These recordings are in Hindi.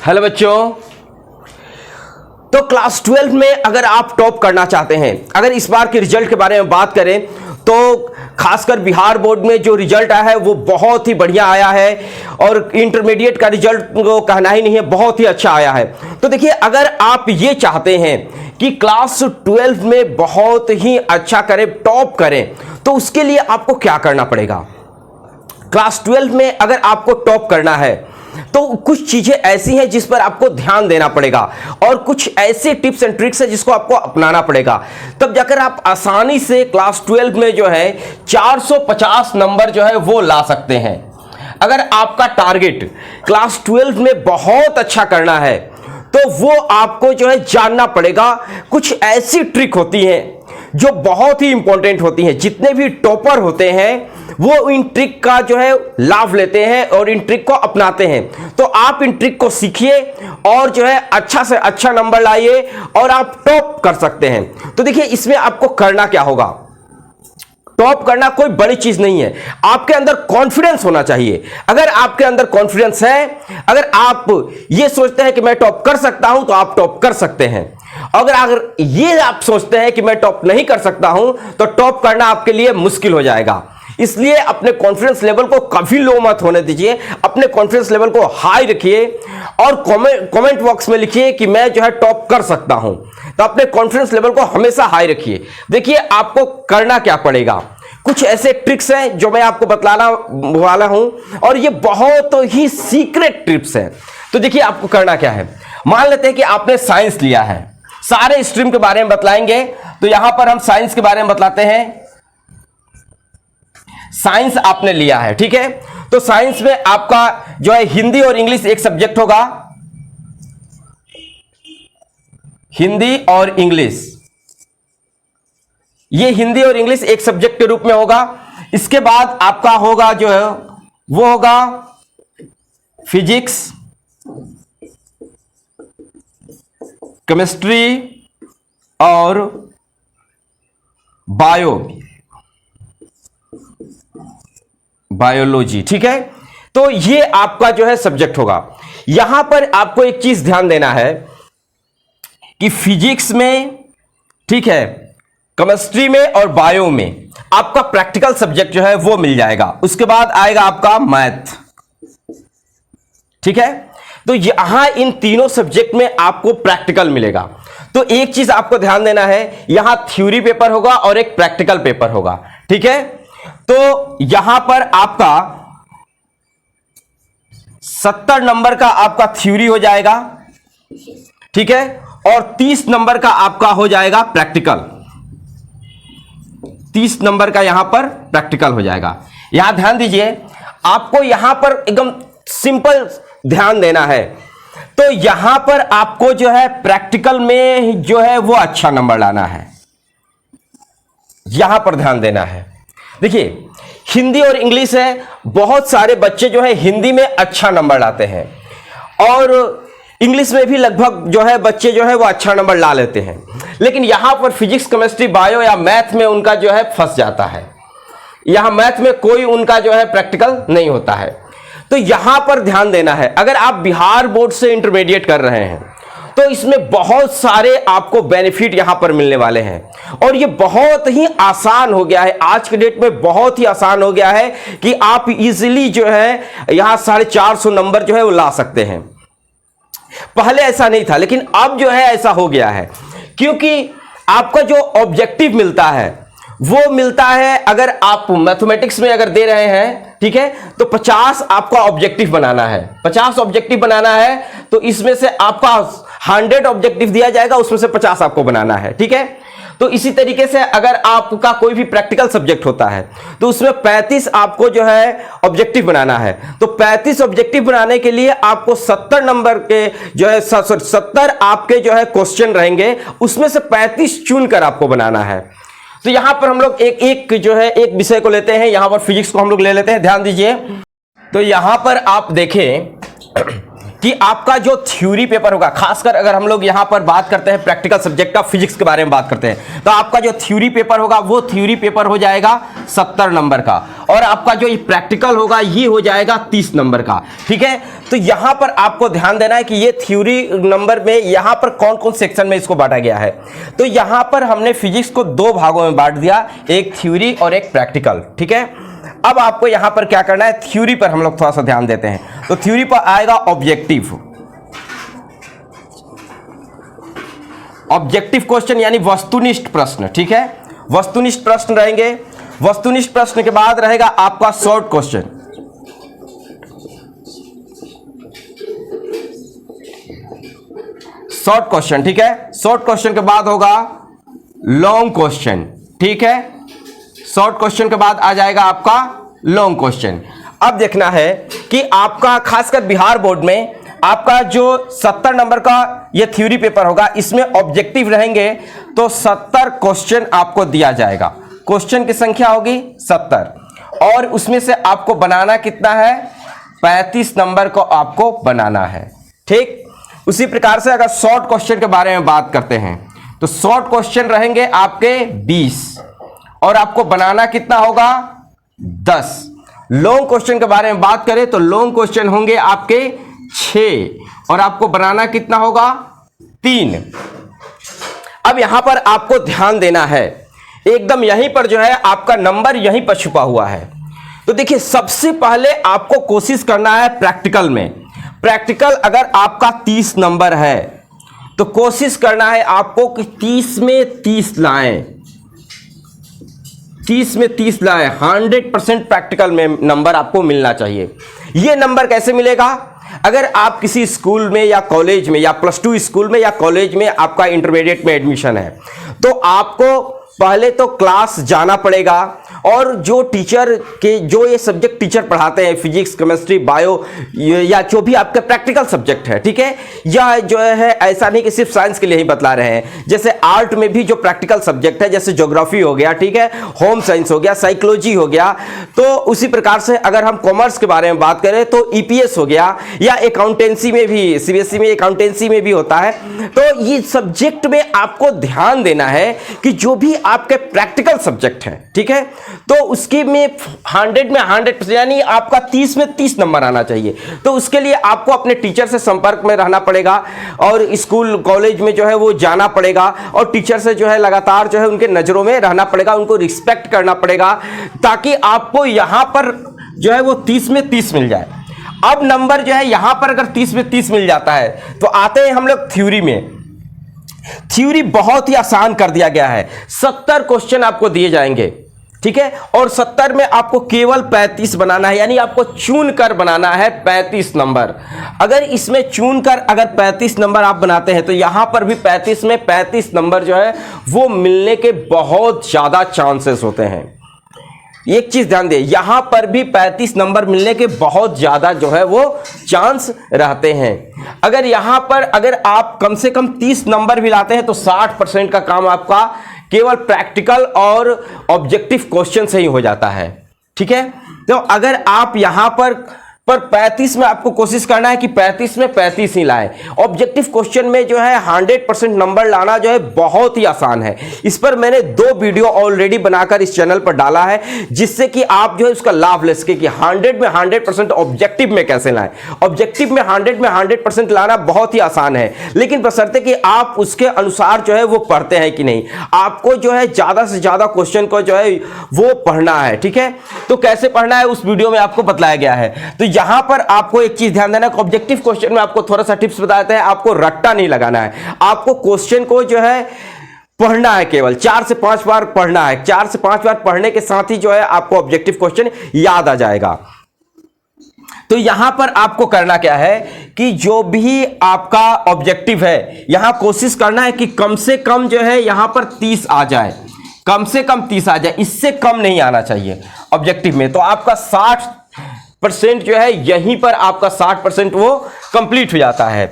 हेलो बच्चों। तो क्लास 12 में अगर आप टॉप करना चाहते हैं, अगर इस बार के रिजल्ट के बारे में बात करें तो खासकर बिहार बोर्ड में जो रिजल्ट आया है वो बहुत ही बढ़िया आया है और इंटरमीडिएट का रिजल्ट को कहना ही नहीं है, बहुत ही अच्छा आया है। तो देखिए, अगर आप ये चाहते हैं कि क्लास 12 में बहुत ही अच्छा करें, टॉप करें, तो उसके लिए आपको क्या करना पड़ेगा। क्लास 12 में अगर आपको टॉप करना है तो कुछ चीजें ऐसी हैं जिस पर आपको ध्यान देना पड़ेगा और कुछ ऐसे टिप्स एंड ट्रिक्स हैं जिसको आपको अपनाना पड़ेगा, तब जाकर आप आसानी से क्लास 12 में जो है 450 नंबर जो है वो ला सकते हैं। अगर आपका टारगेट क्लास 12 में बहुत अच्छा करना है तो वो आपको जो है जानना पड़ेगा। कुछ ऐसी ट्रिक होती हैं जो बहुत ही इंपॉर्टेंट होती हैं। जितने भी टॉपर होते हैं वो इन ट्रिक का जो है लाभ लेते हैं और इन ट्रिक को अपनाते हैं। तो आप इन ट्रिक को सीखिए और जो है अच्छा से अच्छा नंबर लाइए और आप टॉप कर सकते हैं। तो देखिए, इसमें आपको करना क्या होगा। टॉप करना कोई बड़ी चीज नहीं है, आपके अंदर कॉन्फिडेंस होना चाहिए। अगर आपके अंदर कॉन्फिडेंस है, अगर आप ये सोचते हैं कि मैं टॉप कर सकता हूं, तो आप टॉप कर सकते हैं। अगर ये आप सोचते हैं कि मैं टॉप नहीं कर सकता हूं, तो टॉप करना आपके लिए मुश्किल हो जाएगा। इसलिए अपने कॉन्फिडेंस लेवल को कभी लो मत होने दीजिए, अपने कॉन्फिडेंस लेवल को हाई रखिए और कमेंट बॉक्स में लिखिए कि मैं जो है टॉप कर सकता हूं। तो अपने कॉन्फिडेंस लेवल को हमेशा हाई रखिए। देखिए, आपको करना क्या पड़ेगा। कुछ ऐसे ट्रिक्स हैं जो मैं आपको बतलाना वाला हूं और ये बहुत ही सीक्रेट टिप्स हैं। तो देखिए, आपको करना क्या है। मान लेते हैं कि आपने साइंस लिया है, सारे स्ट्रीम के बारे में बतलाएंगे। तो यहां पर हम साइंस के बारे में बतलाते हैं। साइंस आपने लिया है, ठीक है। तो साइंस में आपका जो है हिंदी और इंग्लिश एक सब्जेक्ट होगा, हिंदी और इंग्लिश। ये हिंदी और इंग्लिश एक सब्जेक्ट के रूप में होगा। इसके बाद आपका होगा जो है वो होगा फिजिक्स, केमिस्ट्री और बायोलॉजी, ठीक है। तो ये आपका जो है सब्जेक्ट होगा। यहां पर आपको एक चीज ध्यान देना है कि फिजिक्स में, ठीक है, केमिस्ट्री में और बायो में आपका प्रैक्टिकल सब्जेक्ट जो है वो मिल जाएगा। उसके बाद आएगा आपका मैथ, ठीक है। तो यहां इन तीनों सब्जेक्ट में आपको प्रैक्टिकल मिलेगा। तो एक चीज आपको ध्यान देना है, यहां थ्योरी पेपर होगा और एक प्रैक्टिकल पेपर होगा, ठीक है। तो यहां पर आपका 70 नंबर का आपका थ्योरी हो जाएगा, ठीक है, और 30 नंबर का आपका हो जाएगा प्रैक्टिकल। 30 नंबर का यहां पर प्रैक्टिकल हो जाएगा। यहां ध्यान दीजिए, आपको यहां पर एकदम सिंपल ध्यान देना है। तो यहां पर आपको जो है प्रैक्टिकल में जो है वो अच्छा नंबर लाना है, यहां पर ध्यान देना है। देखिए, हिंदी और इंग्लिश है, बहुत सारे बच्चे जो है हिंदी में अच्छा नंबर लाते हैं और इंग्लिश में भी लगभग जो है बच्चे जो है वो अच्छा नंबर ला लेते हैं। लेकिन यहां पर फिजिक्स, केमिस्ट्री, बायो या मैथ में उनका जो है फंस जाता है। यहां मैथ में कोई उनका जो है प्रैक्टिकल नहीं होता है। तो यहां पर ध्यान देना है। अगर आप बिहार बोर्ड से इंटरमीडिएट कर रहे हैं तो इसमें बहुत सारे आपको बेनिफिट यहां पर मिलने वाले हैं और ये बहुत ही आसान हो गया है। आज के डेट में बहुत ही आसान हो गया है कि आप इजीली जो है यहां 450 नंबर जो है वो ला सकते हैं। पहले ऐसा नहीं था, लेकिन अब जो है ऐसा हो गया है, क्योंकि आपका जो ऑब्जेक्टिव मिलता है वो मिलता है, अगर आप मैथमेटिक्स में अगर दे रहे हैं, ठीक है, तो 50 आपका ऑब्जेक्टिव बनाना है। 50 ऑब्जेक्टिव बनाना है तो इसमें से आपका 100 ऑब्जेक्टिव दिया जाएगा, उसमें से 50 आपको बनाना है, ठीक है। तो इसी तरीके से अगर आपका कोई भी प्रैक्टिकल सब्जेक्ट होता है तो उसमें 35 आपको जो है ऑब्जेक्टिव बनाना है। तो 35 ऑब्जेक्टिव बनाने के लिए आपको 70 नंबर के जो है 70 आपके जो है क्वेश्चन रहेंगे, उसमें से 35 चुनकर आपको बनाना है। तो यहां पर हम लोग एक जो है एक विषय को लेते हैं। यहां पर फिजिक्स को हम लोग ले लेते हैं, ध्यान दीजिए। तो यहां पर आप देखें कि आपका जो थ्योरी पेपर होगा, खासकर अगर हम लोग यहां पर बात करते हैं प्रैक्टिकल सब्जेक्ट का, फिजिक्स के बारे में बात करते हैं, तो आपका जो थ्योरी पेपर होगा वो थ्योरी पेपर हो जाएगा 70 नंबर का, और आपका जो प्रैक्टिकल होगा ये हो जाएगा 30 नंबर का। ठीक है, तो यहां पर आपको ध्यान देना है कि ये थ्योरी नंबर में यहां पर कौन कौन सेक्शन में इसको बांटा गया है। तो यहां पर हमने फिजिक्स को 2 भागों में बांट दिया, एक थ्योरी और एक प्रैक्टिकल। ठीक है, अब आपको यहां पर क्या करना है, थ्योरी पर हम लोग थोड़ा सा ध्यान देते हैं। तो थ्योरी पर आएगा ऑब्जेक्टिव, ऑब्जेक्टिव क्वेश्चन यानी वस्तुनिष्ठ प्रश्न। ठीक है, वस्तुनिष्ठ प्रश्न रहेंगे। वस्तुनिष्ठ प्रश्न के बाद रहेगा आपका शॉर्ट क्वेश्चन, शॉर्ट क्वेश्चन। ठीक है, शॉर्ट क्वेश्चन के बाद होगा लॉन्ग क्वेश्चन। ठीक है, शॉर्ट क्वेश्चन के बाद आ जाएगा आपका लॉन्ग क्वेश्चन। अब देखना है कि आपका खासकर बिहार बोर्ड में आपका जो 70 नंबर का ये थ्योरी पेपर होगा, इसमें ऑब्जेक्टिव रहेंगे तो 70 क्वेश्चन आपको दिया जाएगा। क्वेश्चन की संख्या होगी 70, और उसमें से आपको बनाना कितना है, 35 नंबर को आपको बनाना है। ठीक, उसी प्रकार से अगर शॉर्ट क्वेश्चन के बारे में बात करते हैं तो शॉर्ट क्वेश्चन रहेंगे आपके 20, और आपको बनाना कितना होगा, 10। लॉन्ग क्वेश्चन के बारे में बात करें तो लॉन्ग क्वेश्चन होंगे आपके 6, और आपको बनाना कितना होगा, 3। अब यहां पर आपको ध्यान देना है, एकदम यहीं पर जो है आपका नंबर यहीं पर छुपा हुआ है। तो देखिए, सबसे पहले आपको कोशिश करना है प्रैक्टिकल में। प्रैक्टिकल अगर आपका 30 नंबर है तो कोशिश करना है आपको कि 30 में 30 लाएं, 30 में 30 लाएं। 100% प्रैक्टिकल में नंबर आपको मिलना चाहिए। यह नंबर कैसे मिलेगा, अगर आप किसी स्कूल में या कॉलेज में या +2 स्कूल में या कॉलेज में आपका इंटरमीडिएट में एडमिशन है, तो आपको पहले तो क्लास जाना पड़ेगा, और जो टीचर के जो ये सब्जेक्ट टीचर पढ़ाते हैं, फिजिक्स, केमिस्ट्री, बायो या जो भी आपके प्रैक्टिकल सब्जेक्ट है, ठीक है, या जो है ऐसा नहीं कि सिर्फ साइंस के लिए ही बतला रहे हैं, जैसे आर्ट में भी जो प्रैक्टिकल सब्जेक्ट है, जैसे ज्योग्राफी हो गया, ठीक है, होम साइंस हो गया, साइकोलॉजी हो गया, तो उसी प्रकार से अगर हम कॉमर्स के बारे में बात करें तो ईपीएस हो गया, या अकाउंटेंसी में भी, सीबीएसई में अकाउंटेंसी में भी होता है। तो ये सब्जेक्ट में आपको ध्यान देना है कि जो भी आपके प्रैक्टिकल सब्जेक्ट है, ठीक है, तो उसके में 100 में 100% यानी आपका 30 में 30 नंबर आना चाहिए। तो उसके लिए आपको अपने टीचर से संपर्क में रहना पड़ेगा, और स्कूल कॉलेज में जो है वो जाना पड़ेगा, और टीचर से जो है लगातार जो है उनके नजरों में रहना पड़ेगा, उनको रिस्पेक्ट करना पड़ेगा, ताकि आपको यहां पर जो है वो 30 में 30 मिल जाए। अब नंबर जो है यहां पर अगर 30 में 30 मिल जाता है तो आते हैं हम लोग थ्योरी में। थ्योरी बहुत ही आसान कर दिया गया है, 70 क्वेश्चन आपको दिए जाएंगे, ठीक है, और 70 में आपको केवल 35 बनाना है, यानी आपको चुन कर बनाना है 35 नंबर। अगर इसमें चुन कर अगर 35 नंबर आप बनाते हैं तो यहां पर भी 35 में 35 नंबर जो है वो मिलने के बहुत ज्यादा चांसेस होते हैं। एक चीज ध्यान दें, यहां पर भी 35 नंबर मिलने के बहुत ज्यादा जो है वो चांस रहते हैं। अगर यहां पर अगर आप कम से कम 30 नंबर भी लाते हैं तो 60% का काम आपका केवल प्रैक्टिकल और ऑब्जेक्टिव क्वेश्चन से ही हो जाता है, ठीक है। तो अगर आप यहां पर 35 में आपको कोशिश करना है कि 35 में 35 ही लाएं। ऑब्जेक्टिव क्वेश्चन में जो है 100% नंबर लाना जो है बहुत ही आसान है। इस पर मैंने 2 वीडियो ऑलरेडी बनाकर इस चैनल पर डाला है, जिससे कि आप जो है उसका लाभ ले सके कि 100 में 100% ऑब्जेक्टिव में कैसे लाएं। ऑब्जेक्टिव में 100 में 100% लाना बहुत ही आसान है, लेकिन बशर्ते कि आप उसके अनुसार जो है वो पढ़ते हैं कि नहीं। आपको जो है ज्यादा से ज्यादा क्वेश्चन को जो है वो पढ़ना है, ठीक है। तो कैसे पढ़ना है उस वीडियो में आपको बतलाया गया है। तो यहां पर आपको एक चीज ध्यान देना है, ऑब्जेक्टिव क्वेश्चन में आपको थोड़ा सा टिप्स बताते हैं, आपको रट्टा नहीं लगाना है। आपको क्वेश्चन को जो है पढ़ना है, केवल 4 से 5 बार पढ़ना है। 4 से 5 बार पढ़ने के साथ ही जो है आपको ऑब्जेक्टिव क्वेश्चन याद आ जाएगा। तो यहां पर आपको करना क्या है कि जो भी आपका ऑब्जेक्टिव है, यहां कोशिश करना है कि कम से कम जो है यहां पर 30 आ जाए, कम से कम 30 आ जाए, इससे कम नहीं आना चाहिए ऑब्जेक्टिव में। तो आपका 60% जो है यहीं पर आपका 60% वो कंप्लीट हो जाता है।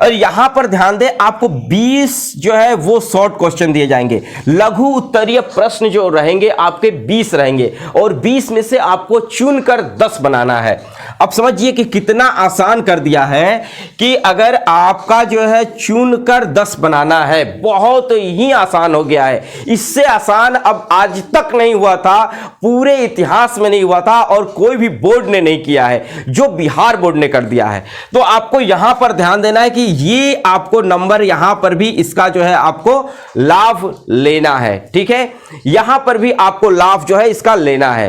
और यहां पर ध्यान दें, आपको 20 जो है वो शॉर्ट क्वेश्चन दिए जाएंगे। लघु उत्तरीय प्रश्न जो रहेंगे आपके 20 रहेंगे और 20 में से आपको चुनकर 10 बनाना है। अब समझिए कि कितना आसान कर दिया है कि अगर आपका जो है चुनकर 10 बनाना है, बहुत ही आसान हो गया है। इससे आसान अब आज तक नहीं हुआ था, पूरे इतिहास में नहीं हुआ था और कोई भी बोर्ड ने नहीं किया है, जो बिहार बोर्ड ने कर दिया है। तो आपको यहां पर ध्यान देना है कि ये आपको नंबर यहां पर भी इसका जो है आपको लाभ लेना है, ठीक है। यहां पर भी आपको लाभ जो है इसका लेना है।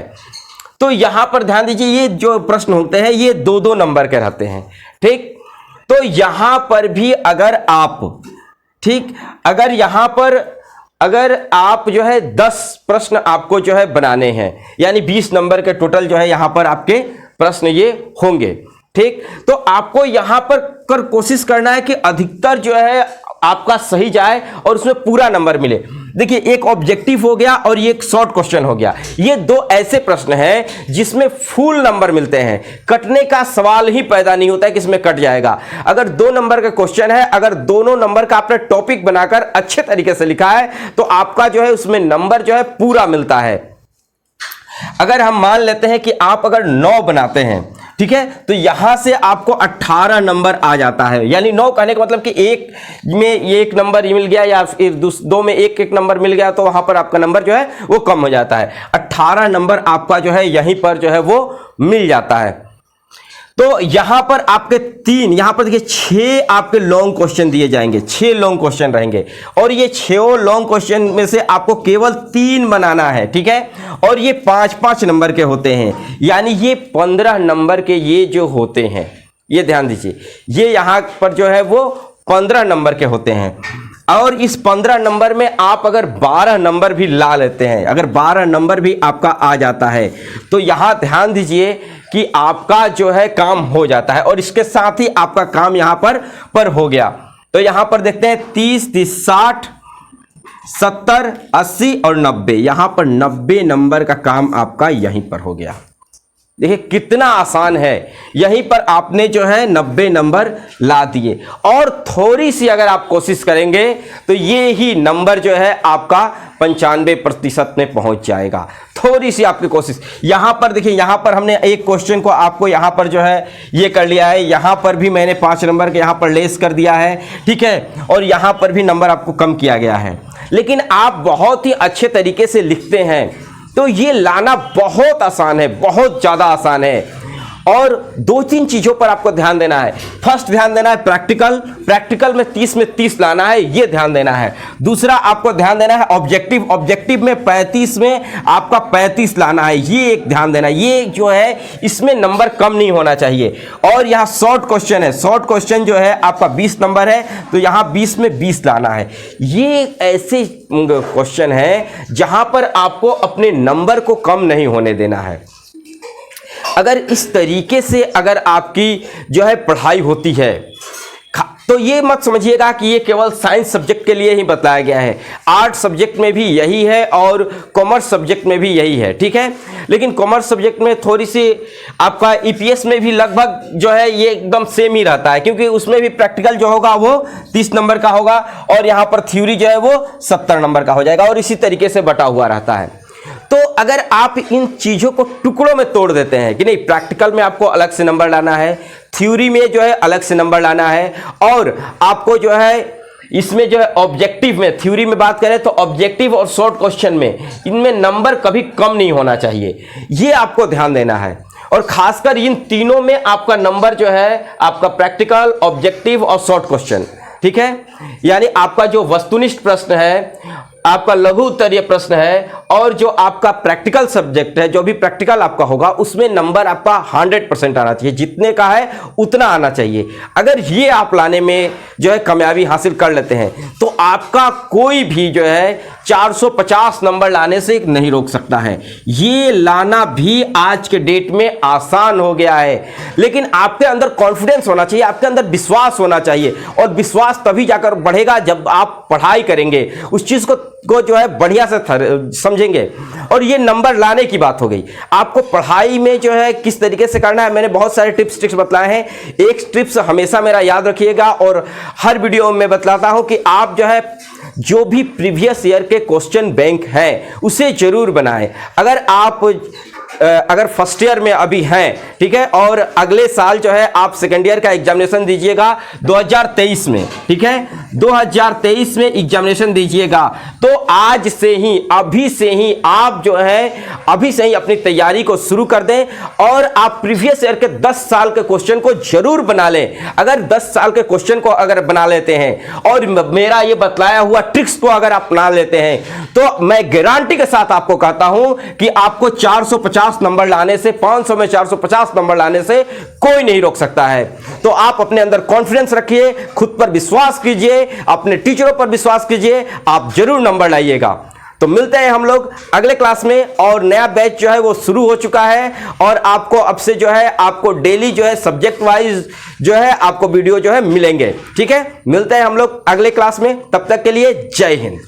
तो यहां पर ध्यान दीजिए, ये जो प्रश्न होते हैं ये 2-2 नंबर के रहते हैं, ठीक। तो यहां पर भी अगर आप, ठीक, अगर यहां पर अगर आप जो है 10 प्रश्न आपको जो है बनाने हैं, यानी 20 नंबर के टोटल जो है यहां पर आपके प्रश्न ये होंगे, ठीक। तो आपको यहां पर कोशिश करना है कि अधिकतर जो है आपका सही जाए और उसमें पूरा नंबर मिले। देखिए, एक ऑब्जेक्टिव हो गया और ये एक शॉर्ट क्वेश्चन हो गया। ये 2 ऐसे प्रश्न हैं जिसमें फुल नंबर मिलते हैं, कटने का सवाल ही पैदा नहीं होता है कि इसमें कट जाएगा। अगर 2 नंबर का क्वेश्चन है, अगर दोनों नंबर का आपने टॉपिक बनाकर अच्छे तरीके से लिखा है तो आपका जो है उसमें नंबर जो है पूरा मिलता है। अगर हम मान लेते हैं कि आप अगर 9 बनाते हैं, ठीक है, तो यहां से आपको 18 नंबर आ जाता है। यानी 9 कहने का मतलब कि एक में 1 नंबर मिल गया या फिर 2 में 1-1 नंबर मिल गया, तो वहां पर आपका नंबर जो है वो कम हो जाता है। 18 नंबर आपका जो है यहीं पर जो है वो मिल जाता है। तो यहां पर आपके 3, यहां पर देखिए 6 आपके लॉन्ग क्वेश्चन दिए जाएंगे, 6 लॉन्ग क्वेश्चन रहेंगे और ये 6 लॉन्ग क्वेश्चन में से आपको केवल 3 बनाना है, ठीक है। और ये 5-5 नंबर के होते हैं, यानी ये 15 नंबर के ये जो होते हैं, ये ध्यान दीजिए, ये यहां पर जो है वो 15 नंबर के होते हैं। और इस 15 नंबर में आप अगर 12 नंबर भी ला लेते हैं, अगर 12 नंबर भी आपका आ जाता है, तो यहां ध्यान दीजिए कि आपका जो है काम हो जाता है और इसके साथ ही आपका काम यहां पर हो गया। तो यहां पर देखते हैं 30, 30, 60, 70, 80 और 90, यहां पर 90 नंबर का काम आपका यहीं पर हो गया। देखिए कितना आसान है, यहीं पर आपने जो है 90 नंबर ला दिए और थोड़ी सी अगर आप कोशिश करेंगे तो ये ही नंबर जो है आपका 95% में पहुंच जाएगा। थोड़ी सी आपकी कोशिश। यहां पर देखिए, यहां पर हमने एक क्वेश्चन को आपको यहां पर जो है ये कर लिया है, यहां पर भी मैंने 5 नंबर के यहां पर लेस कर दिया है, ठीक है, और यहां पर भी नंबर आपको कम किया गया है। लेकिन आप बहुत ही अच्छे तरीके से लिखते हैं तो ये लाना बहुत आसान है, बहुत ज़्यादा आसान है। और 2-3 चीज़ों पर आपको ध्यान देना है। फर्स्ट ध्यान देना है प्रैक्टिकल में 30 में 30 लाना है, ये ध्यान देना है। दूसरा आपको ध्यान देना है ऑब्जेक्टिव में 35 में आपका 35 लाना है, ये एक ध्यान देना है। ये जो है इसमें नंबर कम नहीं होना चाहिए। और यहाँ शॉर्ट क्वेश्चन है, शॉर्ट क्वेश्चन जो है आपका 20 नंबर है तो यहाँ 20 में 20 लाना है। ये ऐसे क्वेश्चन है जहां पर आपको अपने नंबर को कम नहीं होने देना है। अगर इस तरीके से अगर आपकी जो है पढ़ाई होती है तो ये मत समझिएगा कि ये केवल साइंस सब्जेक्ट के लिए ही बताया गया है। आर्ट सब्जेक्ट में भी यही है और कॉमर्स सब्जेक्ट में भी यही है, ठीक है। लेकिन कॉमर्स सब्जेक्ट में थोड़ी सी आपका ईपीएस में भी लगभग जो है ये एकदम सेम ही रहता है, क्योंकि उसमें भी प्रैक्टिकल जो होगा वो 30 नंबर का होगा और यहाँ पर थ्योरी जो है वो 70 नंबर का हो जाएगा और इसी तरीके से बटा हुआ रहता है। तो अगर आप इन चीज़ों को टुकड़ों में तोड़ देते हैं कि नहीं, प्रैक्टिकल में आपको अलग से नंबर लाना है, थ्योरी में जो है अलग से नंबर लाना है, और आपको जो है इसमें जो है ऑब्जेक्टिव में, थ्योरी में बात करें तो ऑब्जेक्टिव और शॉर्ट क्वेश्चन में इनमें नंबर कभी कम नहीं होना चाहिए, ये आपको ध्यान देना है। और खासकर इन तीनों में आपका नंबर जो है आपका प्रैक्टिकल, ऑब्जेक्टिव और शॉर्ट क्वेश्चन, ठीक है, यानी आपका जो वस्तुनिष्ठ प्रश्न है, आपका लघु उत्तरीय प्रश्न है और जो आपका प्रैक्टिकल सब्जेक्ट है, जो भी प्रैक्टिकल आपका होगा उसमें नंबर आपका 100% आना चाहिए, जितने का है उतना आना चाहिए। अगर ये आप लाने में जो है कामयाबी हासिल कर लेते हैं तो आपका कोई भी जो है 450 नंबर लाने से नहीं रोक सकता है। ये लाना भी आज के डेट में आसान हो गया है, लेकिन आपके अंदर कॉन्फिडेंस होना चाहिए, आपके अंदर विश्वास होना चाहिए, और विश्वास तभी जाकर बढ़ेगा जब आप पढ़ाई करेंगे, उस चीज को जो है बढ़िया से समझेंगे। और ये नंबर लाने की बात हो गई। आपको पढ़ाई में जो है किस तरीके से करना है, मैंने बहुत सारे टिप्स ट्रिक्स बतलाए हैं। एक टिप्स हमेशा मेरा याद रखिएगा, और हर वीडियो में बतलाता हूं कि आप जो है जो भी प्रीवियस ईयर के क्वेश्चन बैंक है उसे जरूर बनाएं। अगर फर्स्ट ईयर में अभी हैं, ठीक है, और अगले साल जो है आप सेकेंड ईयर का एग्जामिनेशन दीजिएगा 2023 में, ठीक है, 2023 में एग्जामिनेशन दीजिएगा, तो आज से ही, अभी से ही आप जो है अभी से ही अपनी तैयारी को शुरू कर दें, और आप प्रीवियस ईयर के 10 साल के क्वेश्चन को जरूर बना लें। अगर 10 साल के क्वेश्चन को अगर बना लेते हैं और मेरा ये बतलाया हुआ ट्रिक्स को अगर आप अपना लेते हैं, तो मैं गारंटी के साथ आपको कहता हूं कि आपको 450 नंबर लाने से, 500 में 450 नंबर लाने से कोई नहीं रोक सकता है। तो आप अपने अंदर कॉन्फिडेंस रखिए, खुद पर विश्वास कीजिए, अपने टीचरों पर विश्वास कीजिए, आप जरूर नंबर लाइएगा। तो मिलते हैं हम लोग अगले क्लास में, और नया बैच जो है वो शुरू हो चुका है, और आपको अब से जो है आपको डेली जो है सब्जेक्ट वाइज जो है आपको वीडियो जो है मिलेंगे, ठीक है। मिलते हैं हम लोग अगले क्लास में, तब तक के लिए जय हिंद।